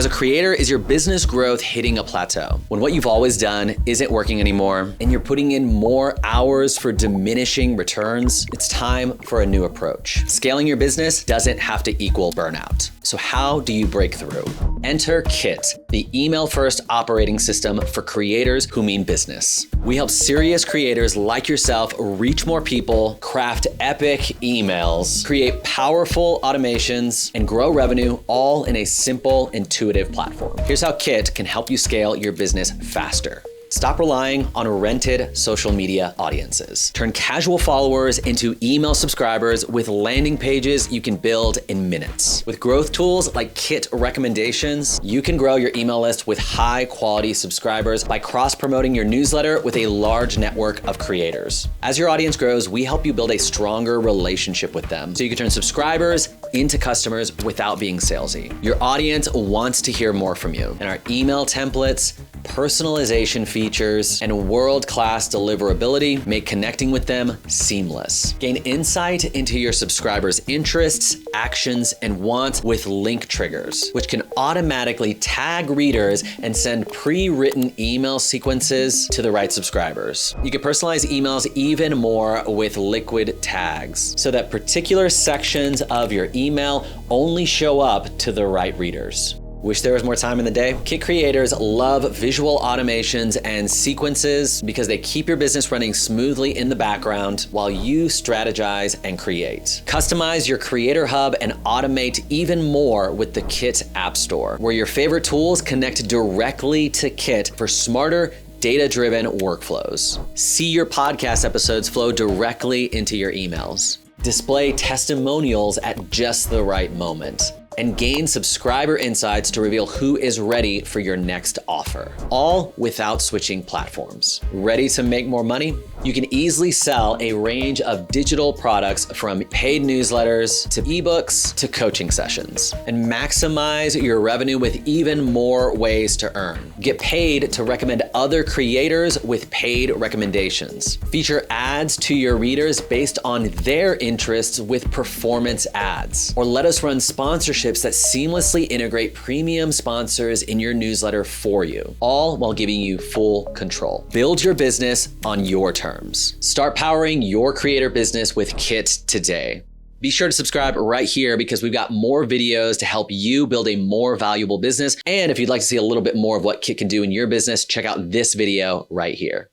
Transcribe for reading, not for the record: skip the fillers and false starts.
As a creator, is your business growth hitting a plateau? When what you've always done isn't working anymore and you're putting in more hours for diminishing returns, it's time for a new approach. Scaling your business doesn't have to equal burnout. So how do you break through? Enter Kit, the email-first operating system for creators who mean business. We help serious creators like yourself reach more people, craft epic emails, create powerful automations, and grow revenue all in a simple, intuitive platform. Here's how Kit can help you scale your business faster. Stop relying on rented social media audiences. Turn casual followers into email subscribers with landing pages you can build in minutes. With growth tools like Kit recommendations, you can grow your email list with high quality subscribers by cross-promoting your newsletter with a large network of creators. As your audience grows, we help you build a stronger relationship with them so you can turn subscribers into customers without being salesy. Your audience wants to hear more from you, and our email templates, personalization features, and world-class deliverability make connecting with them seamless. Gain insight into your subscribers' interests, actions, and wants with link triggers, which can automatically tag readers and send pre-written email sequences to the right subscribers. You can personalize emails even more with liquid tags so that particular sections of your email only show up to the right readers. Wish there was more time in the day? Kit creators love visual automations and sequences because they keep your business running smoothly in the background while you strategize and create. Customize your creator hub and automate even more with the Kit App Store, where your favorite tools connect directly to Kit for smarter, data-driven workflows. See your podcast episodes flow directly into your emails. Display testimonials at just the right moment. And gain subscriber insights to reveal who is ready for your next offer, all without switching platforms. Ready to make more money? You can easily sell a range of digital products from paid newsletters to ebooks to coaching sessions, and maximize your revenue with even more ways to earn. Get paid to recommend other creators with paid recommendations. Feature ads to your readers based on their interests with performance ads, or let us run sponsorships that seamlessly integrate premium sponsors in your newsletter for you, all while giving you full control. Build your business on your terms. Start powering your creator business with Kit today. Be sure to subscribe right here because we've got more videos to help you build a more valuable business. And if you'd like to see a little bit more of what Kit can do in your business, check out this video right here.